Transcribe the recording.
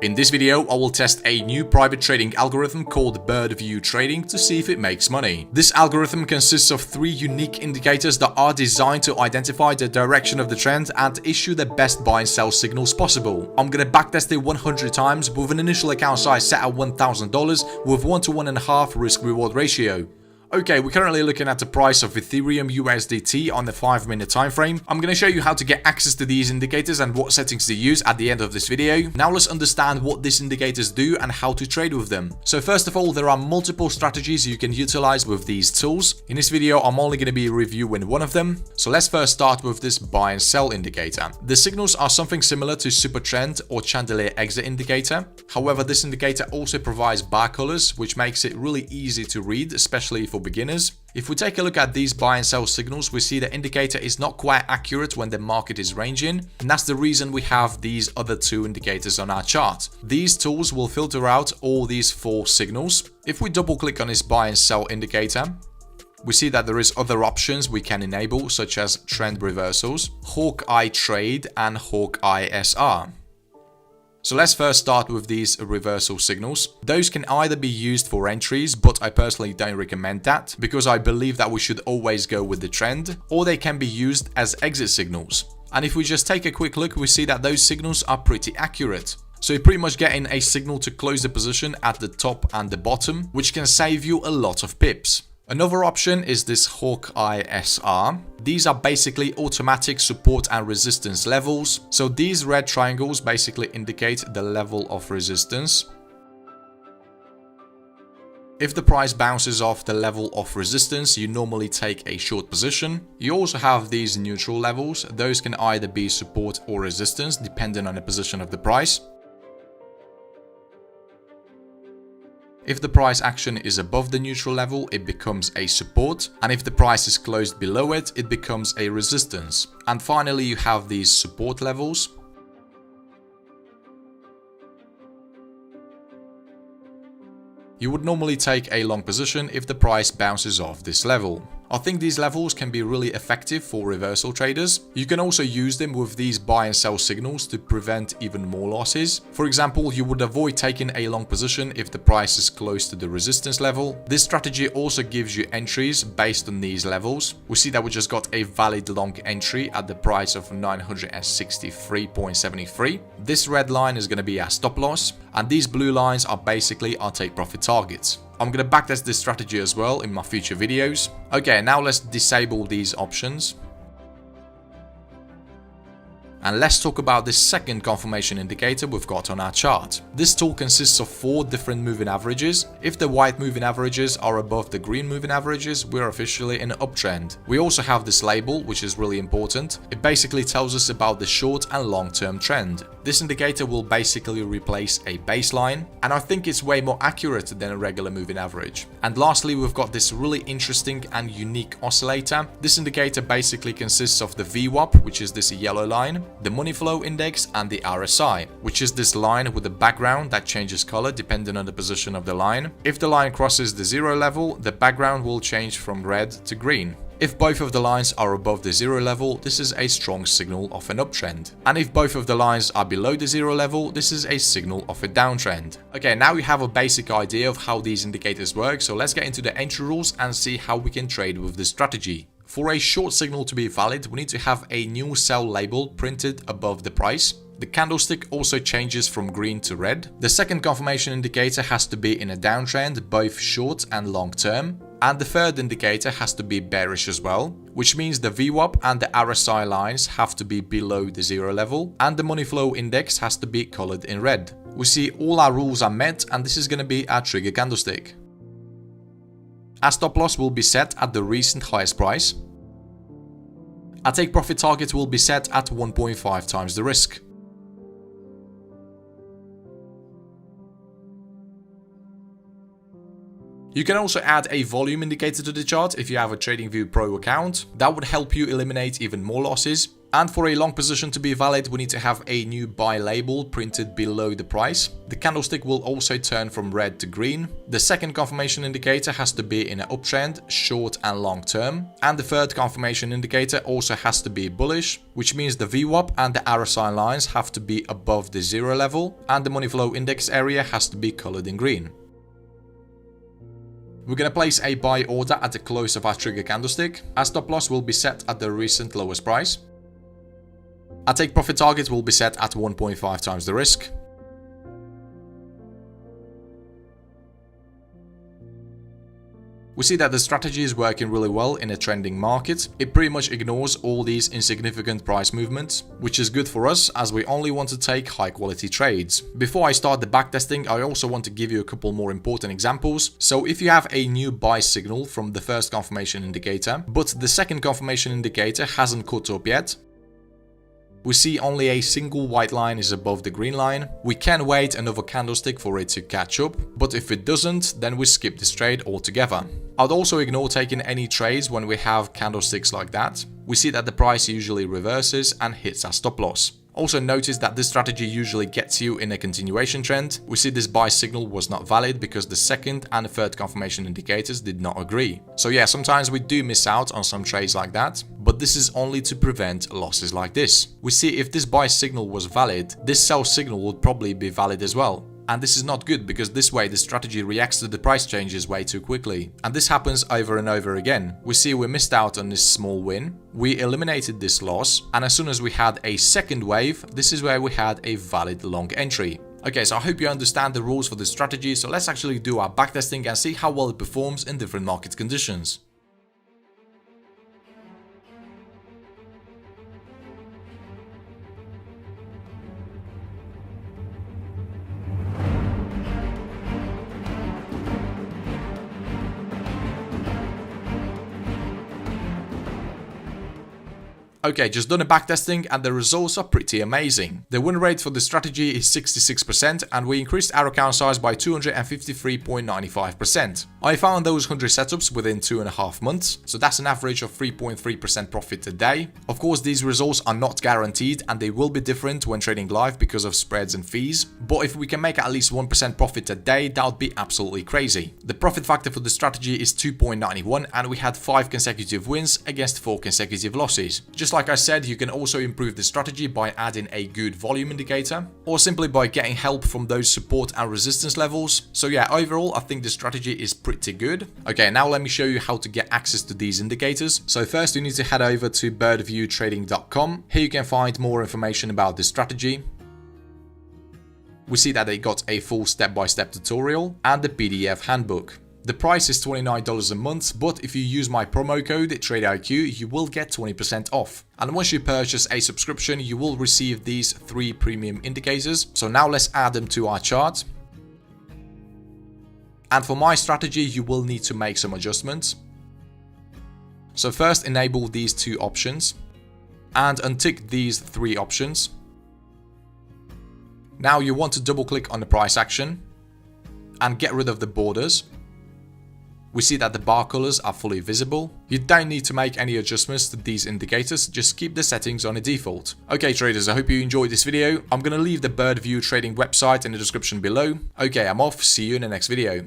In this video, I will test a new private trading algorithm called Birdview Trading to see if it makes money. This algorithm consists of 3 unique indicators that are designed to identify the direction of the trend and issue the best buy and sell signals possible. I'm gonna backtest it 100 times with an initial account size set at $1,000 with 1 to 1.5 risk-reward ratio. Okay, we're currently looking at the price of Ethereum USDT on the 5-minute time frame. I'm going to show you how to get access to these indicators and what settings to use at the end of this video. Now let's understand what these indicators do and how to trade with them. So first of all, there are multiple strategies you can utilize with these tools. In this video, I'm only going to be reviewing one of them. So let's first start with this buy and sell indicator. The signals are something similar to Super Trend or Chandelier Exit indicator. However, this indicator also provides bar colors, which makes it really easy to read, especially for beginners. If we take a look at these buy and sell signals, we see the indicator is not quite accurate when the market is ranging, and that's the reason we have these other 2 indicators on our chart. These tools will filter out all these 4 signals. If we double click on this buy and sell indicator, we see that there is other options we can enable, such as trend reversals, Hawkeye Trade, and Hawkeye SR. So let's first start with these reversal signals. Those can either be used for entries, but I personally don't recommend that because I believe that we should always go with the trend, or they can be used as exit signals. And if we just take a quick look, we see that those signals are pretty accurate. So you're pretty much getting a signal to close the position at the top and the bottom, which can save you a lot of pips. Another option is this Hawkeye SR. These are basically automatic support and resistance levels. So these red triangles basically indicate the level of resistance. If the price bounces off the level of resistance, you normally take a short position. You also have these neutral levels. Those can either be support or resistance depending on the position of the price. If the price action is above the neutral level, it becomes a support, and if the price is closed below it, it becomes a resistance. And finally, you have these support levels. You would normally take a long position if the price bounces off this level. I think these levels can be really effective for reversal traders. You can also use them with these buy and sell signals to prevent even more losses. For example, you would avoid taking a long position if the price is close to the resistance level. This strategy also gives you entries based on these levels. We see that we just got a valid long entry at the price of 963.73. This red line is going to be our stop loss, and these blue lines are basically our take profit targets. I'm going to backtest this strategy as well in my future videos. Okay, now let's disable these options. And let's talk about this second confirmation indicator we've got on our chart. This tool consists of 4 different moving averages. If the white moving averages are above the green moving averages, we're officially in an uptrend. We also have this label, which is really important. It basically tells us about the short and long-term trend. This indicator will basically replace a baseline, and I think it's way more accurate than a regular moving average. And lastly, we've got this really interesting and unique oscillator. This indicator basically consists of the VWAP, which is this yellow line, the money flow index, and the RSI, which is this line with a background that changes color depending on the position of the line. If the line crosses the 0 level, the background will change from red to green. If both of the lines are above the 0 level, this is a strong signal of an uptrend. And if both of the lines are below the 0 level, this is a signal of a downtrend. Okay, now we have a basic idea of how these indicators work, so let's get into the entry rules and see how we can trade with this strategy. For a short signal to be valid, we need to have a new sell label printed above the price. The candlestick also changes from green to red. The second confirmation indicator has to be in a downtrend, both short and long term. And the third indicator has to be bearish as well, which means the VWAP and the RSI lines have to be below the 0 level, and the money flow index has to be colored in red. We see all our rules are met, and this is going to be our trigger candlestick. Our stop loss will be set at the recent highest price. Our take profit target will be set at 1.5 times the risk. You can also add a volume indicator to the chart if you have a TradingView Pro account. That would help you eliminate even more losses. And for a long position to be valid, we need to have a new buy label printed below the price. The candlestick will also turn from red to green. The second confirmation indicator has to be in an uptrend, short and long term. And the third confirmation indicator also has to be bullish, which means the VWAP and the arrow sign lines have to be above the 0 level, and the money flow index area has to be colored in green. We're going to place a buy order at the close of our trigger candlestick. Our stop loss will be set at the recent lowest price. Our take profit target will be set at 1.5 times the risk. We see that the strategy is working really well in a trending market. It pretty much ignores all these insignificant price movements, which is good for us as we only want to take high quality trades. Before I start the backtesting, I also want to give you a couple more important examples. So if you have a new buy signal from the first confirmation indicator, but the second confirmation indicator hasn't caught up yet, we see only a single white line is above the green line. We can wait another candlestick for it to catch up, but if it doesn't, then we skip this trade altogether. I'd also ignore taking any trades when we have candlesticks like that. We see that the price usually reverses and hits our stop loss. Also notice that this strategy usually gets you in a continuation trend. We see this buy signal was not valid because the second and the third confirmation indicators did not agree. So yeah, sometimes we do miss out on some trades like that, but this is only to prevent losses like this. We see if this buy signal was valid, this sell signal would probably be valid as well. And this is not good because this way the strategy reacts to the price changes way too quickly. And this happens over and over again. We see we missed out on this small win. We eliminated this loss. And as soon as we had a second wave, this is where we had a valid long entry. Okay, so I hope you understand the rules for this strategy. So let's actually do our backtesting and see how well it performs in different market conditions. Okay, just done a backtesting and the results are pretty amazing. The win rate for the strategy is 66% and we increased our account size by 253.95%. I found those 100 setups within 2.5 months, so that's an average of 3.3% profit a day. Of course, these results are not guaranteed and they will be different when trading live because of spreads and fees, but if we can make at least 1% profit a day, that would be absolutely crazy. The profit factor for the strategy is 2.91 and we had 5 consecutive wins against 4 consecutive losses. Just like I said, you can also improve the strategy by adding a good volume indicator or simply by getting help from those support and resistance levels. So yeah, overall I think the strategy is pretty good. Okay, now let me show you how to get access to these indicators. So first you need to head over to birdviewtrading.com. Here you can find more information about this strategy. We see that they got a full step-by-step tutorial and the PDF handbook. The price is $29 a month, but if you use my promo code TradeIQ, you will get 20% off. And once you purchase a subscription, you will receive these 3 premium indicators. So now let's add them to our chart. And for my strategy, you will need to make some adjustments. So first enable these 2 options and untick these 3 options. Now you want to double click on the price action and get rid of the borders. We see that the bar colors are fully visible. You don't need to make any adjustments to these indicators, just keep the settings on a default. Okay traders, I hope you enjoyed this video. I'm gonna leave the Birdview Trading website in the description below. Okay, I'm off, see you in the next video.